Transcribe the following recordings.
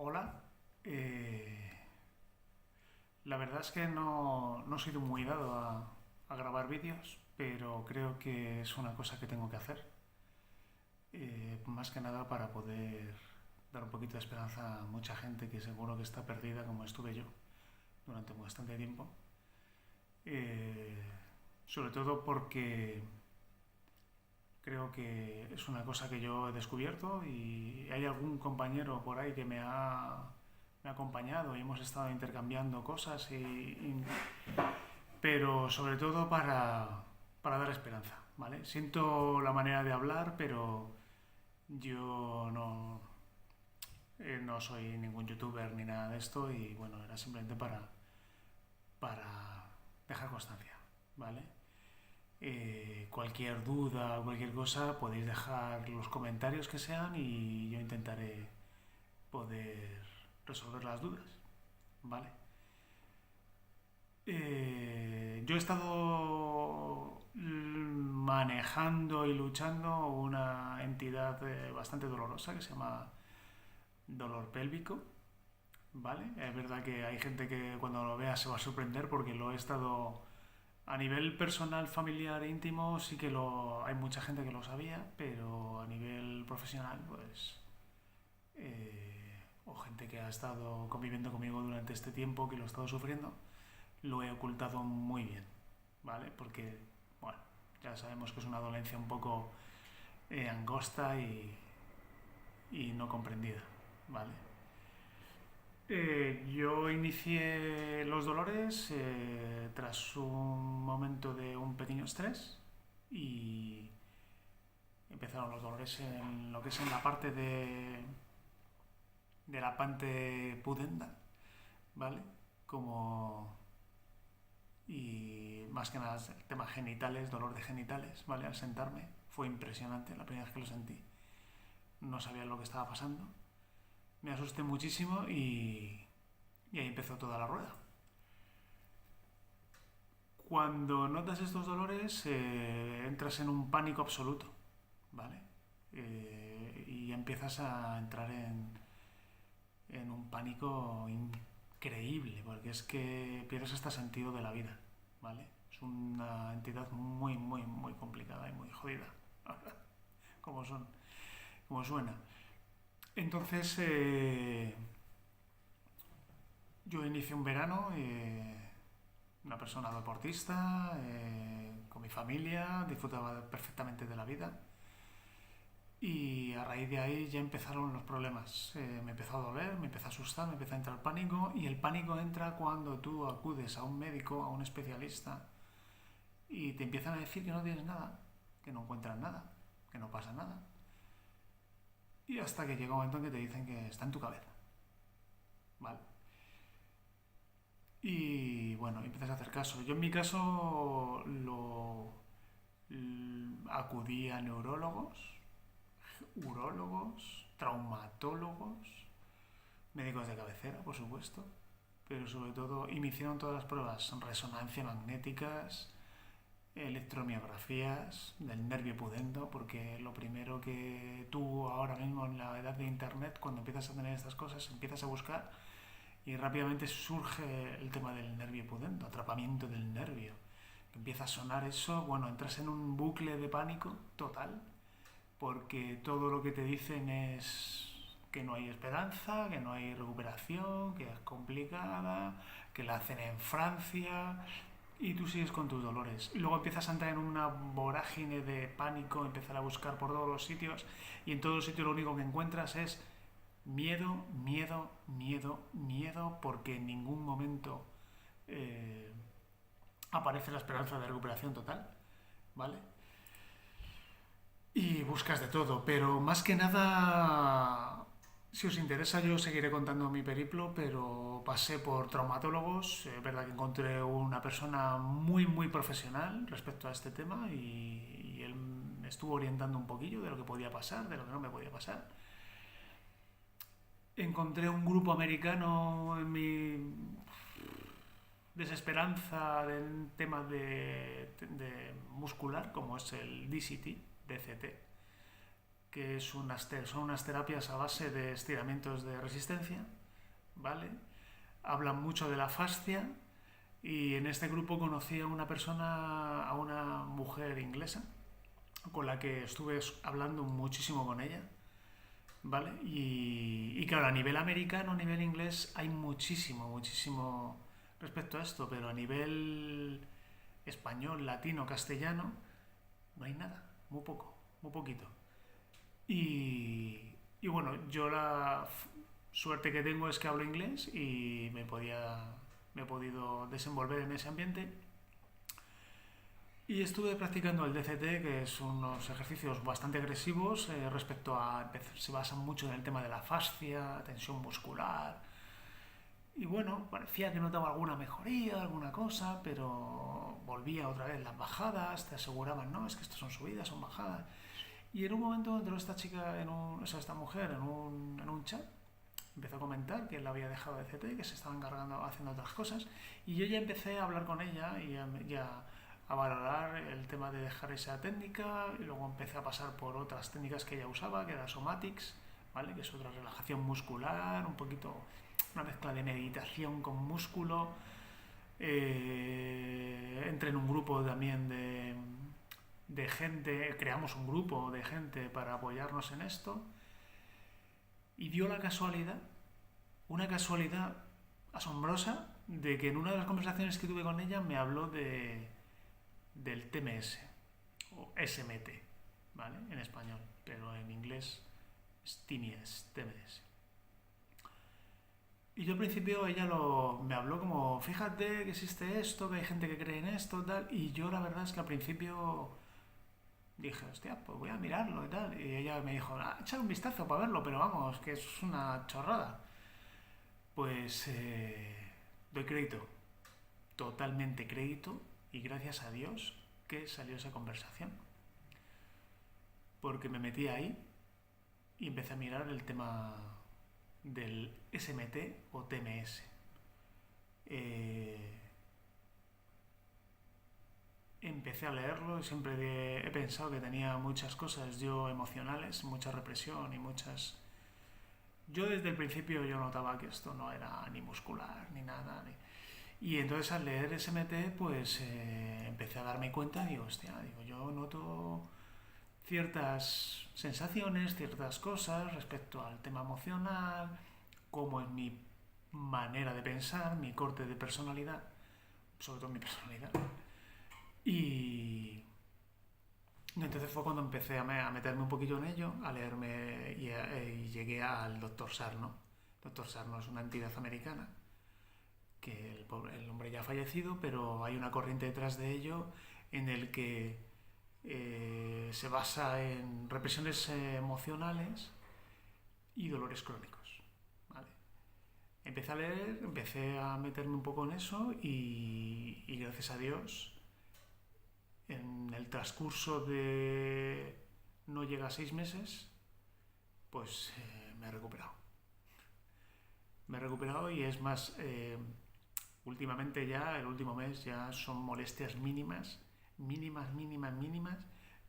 Hola, eh, la verdad es que no he sido muy dado a grabar vídeos, pero creo que es una cosa que tengo que hacer, más que nada para poder dar un poquito de esperanza a mucha gente que seguro que está perdida como estuve yo durante bastante tiempo. Eh, Sobre todo porque creo que es una cosa que yo he descubierto y hay algún compañero por ahí que me ha acompañado y hemos estado intercambiando cosas, pero sobre todo para dar esperanza, ¿vale? Siento la manera de hablar, pero yo no soy ningún youtuber ni nada de esto y bueno, era simplemente para dejar constancia, ¿vale? Cualquier duda o cualquier cosa podéis dejar los comentarios que sean y yo intentaré poder resolver las dudas, ¿vale? Yo he estado manejando y luchando una entidad bastante dolorosa que se llama dolor pélvico, ¿vale? Es verdad que hay gente que cuando lo vea se va a sorprender porque lo he estado a nivel personal, familiar, íntimo, sí que hay mucha gente que lo sabía, pero a nivel profesional, pues, o gente que ha estado conviviendo conmigo durante este tiempo, que lo he estado sufriendo, lo he ocultado muy bien, ¿vale? Porque, bueno, ya sabemos que es una dolencia un poco angosta y no comprendida, ¿vale? Yo inicié los dolores tras un momento de un pequeño estrés y empezaron los dolores en lo que es en la parte de la parte pudenda, ¿vale? Como y más que nada el tema genitales, dolor de genitales, ¿vale? Al sentarme fue impresionante la primera vez que lo sentí. No sabía lo que estaba pasando. Me asusté muchísimo y ahí empezó toda la rueda. Cuando notas estos dolores entras en un pánico absoluto, ¿vale? Y empiezas a entrar en un pánico increíble, porque es que pierdes hasta sentido de la vida, ¿vale? Es una entidad muy, muy, muy complicada y muy jodida, como son, como suena. Entonces, yo inicié un verano, una persona deportista, con mi familia, disfrutaba perfectamente de la vida. Y a raíz de ahí ya empezaron los problemas. Me empezó a doler, me empezó a asustar, me empezó a entrar pánico. Y el pánico entra cuando tú acudes a un médico, a un especialista, y te empiezan a decir que no tienes nada, que no encuentran nada, que no pasa nada. Y hasta que llega un momento en que te dicen que está en tu cabeza. ¿Vale? Y bueno, empiezas a hacer caso. Yo en mi caso acudí a neurólogos, urólogos, traumatólogos, médicos de cabecera, por supuesto, pero sobre todo, y me hicieron todas las pruebas, resonancia magnéticas, electromiografías del nervio pudendo, porque lo primero que tú ahora mismo en la edad de internet, cuando empiezas a tener estas cosas, empiezas a buscar y rápidamente surge el tema del nervio pudendo, atrapamiento del nervio. Empieza a sonar eso, bueno, entras en un bucle de pánico total, porque todo lo que te dicen es que no hay esperanza, que no hay recuperación, que es complicada, que la hacen en Francia y tú sigues con tus dolores. Y luego empiezas a entrar en una vorágine de pánico, empezar a buscar por todos los sitios y en todos los sitios lo único que encuentras es miedo, miedo, miedo, miedo, porque en ningún momento eh, aparece la esperanza de recuperación total, ¿vale? Y buscas de todo, pero más que nada, si os interesa, yo seguiré contando mi periplo, pero pasé por traumatólogos. Es verdad que encontré una persona muy, muy profesional respecto a este tema y él me estuvo orientando un poquillo de lo que podía pasar, de lo que no me podía pasar. Encontré un grupo americano en mi desesperanza en temas de muscular, como es el DCT, DCT, que son unas terapias a base de estiramientos de resistencia, ¿vale? Hablan mucho de la fascia y en este grupo conocí a una persona, a una mujer inglesa, con la que estuve hablando muchísimo con ella, ¿vale? Y claro, a nivel americano, a nivel inglés, hay muchísimo respecto a esto, pero a nivel español, latino, castellano, no hay nada, muy poco, muy poquito. Y bueno, yo la suerte que tengo es que hablo inglés y me he podido desenvolver en ese ambiente. Y estuve practicando el DCT, que son unos ejercicios bastante agresivos respecto a... Se basan mucho en el tema de la fascia, tensión muscular. Y bueno, parecía que notaba alguna mejoría, alguna cosa, pero volvía otra vez las bajadas, te aseguraban, no, es que estas son subidas, son bajadas. Y en un momento entró esta chica, o sea, esta mujer en un chat, empezó a comentar que él había dejado de CT, que se estaba encargando, haciendo otras cosas, y yo ya empecé a hablar con ella y ya a valorar el tema de dejar esa técnica, y luego empecé a pasar por otras técnicas que ella usaba, que era Somatics, ¿vale? Que es otra relajación muscular, un poquito una mezcla de meditación con músculo. Entré en un grupo también de gente, creamos un grupo de gente para apoyarnos en esto y dio la casualidad, una casualidad asombrosa, de que en una de las conversaciones que tuve con ella me habló del TMS o SMT, ¿vale? En español, pero en inglés es TMS. Y yo al principio me habló como, fíjate que existe esto, que hay gente que cree en esto, tal, y yo la verdad es que al principio dije, hostia, pues voy a mirarlo y tal. Y ella me dijo, echar un vistazo para verlo, pero vamos, que es una chorrada. Pues doy crédito, totalmente crédito, y gracias a Dios que salió esa conversación. Porque me metí ahí y empecé a mirar el tema del SMT o TMS. Eh, Empecé a leerlo y siempre he pensado que tenía muchas cosas yo emocionales, mucha represión y muchas... Yo desde el principio yo notaba que esto no era ni muscular ni nada. Y entonces al leer SMT pues empecé a darme cuenta y digo, hostia, digo, yo noto ciertas sensaciones, ciertas cosas respecto al tema emocional, cómo es mi manera de pensar, mi corte de personalidad, sobre todo mi personalidad. Y entonces fue cuando empecé a meterme un poquito en ello, a leerme y llegué al Dr. Sarno. Dr. Sarno es una entidad americana que el hombre ya ha fallecido, pero hay una corriente detrás de ello en el que se basa en represiones emocionales y dolores crónicos. ¿Vale? Empecé a leer, empecé a meterme un poco en eso y gracias a Dios en el transcurso de no llega a 6 meses, pues me he recuperado. Me he recuperado y es más, últimamente ya, el último mes ya son molestias mínimas,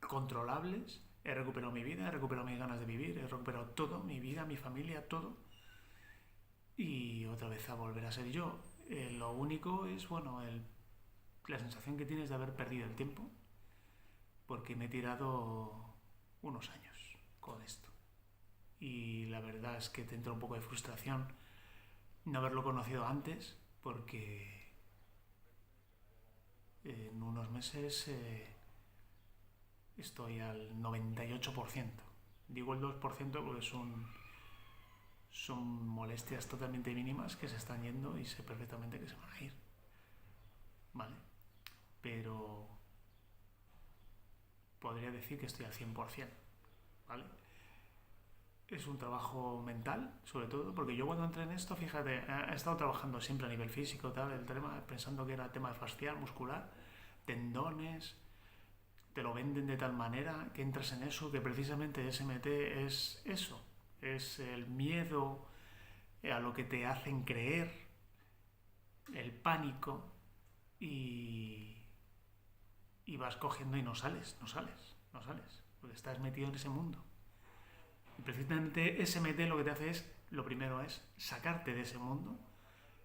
controlables. He recuperado mi vida, he recuperado mis ganas de vivir, he recuperado todo, mi vida, mi familia, todo. Y otra vez a volver a ser yo. Lo único es, bueno, la sensación que tienes de haber perdido el tiempo, porque me he tirado unos años con esto. Y la verdad es que te entra un poco de frustración no haberlo conocido antes, porque en unos meses estoy al 98%. Digo el 2% porque son molestias totalmente mínimas que se están yendo y sé perfectamente que se van a ir. ¿Vale? Pero podría decir que estoy al 100%. ¿Vale? Es un trabajo mental, sobre todo, porque yo cuando entré en esto, fíjate, he estado trabajando siempre a nivel físico, tal, el tema, pensando que era tema fascial, muscular, tendones, te lo venden de tal manera que entras en eso, que precisamente SMT es eso, es el miedo a lo que te hacen creer, el pánico, y, y vas cogiendo y no sales, porque estás metido en ese mundo. Y precisamente SMT lo que te hace es, lo primero es sacarte de ese mundo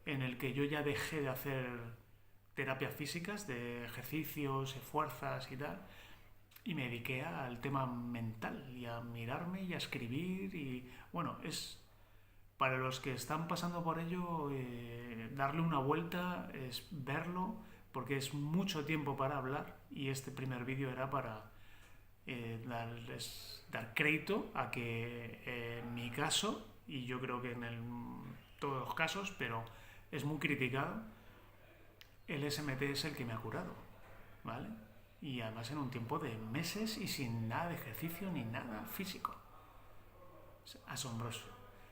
en el que yo ya dejé de hacer terapias físicas, de ejercicios, fuerzas y tal, y me dediqué al tema mental y a mirarme y a escribir y bueno, es para los que están pasando por ello, darle una vuelta es verlo porque es mucho tiempo para hablar y este primer vídeo era para dar crédito a que en mi caso, y yo creo que todos los casos, pero es muy criticado, el SMT es el que me ha curado, ¿vale? Y además en un tiempo de meses y sin nada de ejercicio ni nada físico. Es asombroso.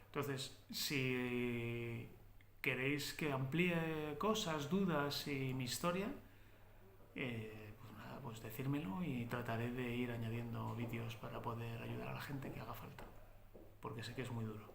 Entonces, si queréis que amplíe cosas, dudas y mi historia, pues nada, pues decírmelo y trataré de ir añadiendo vídeos para poder ayudar a la gente que haga falta, porque sé que es muy duro.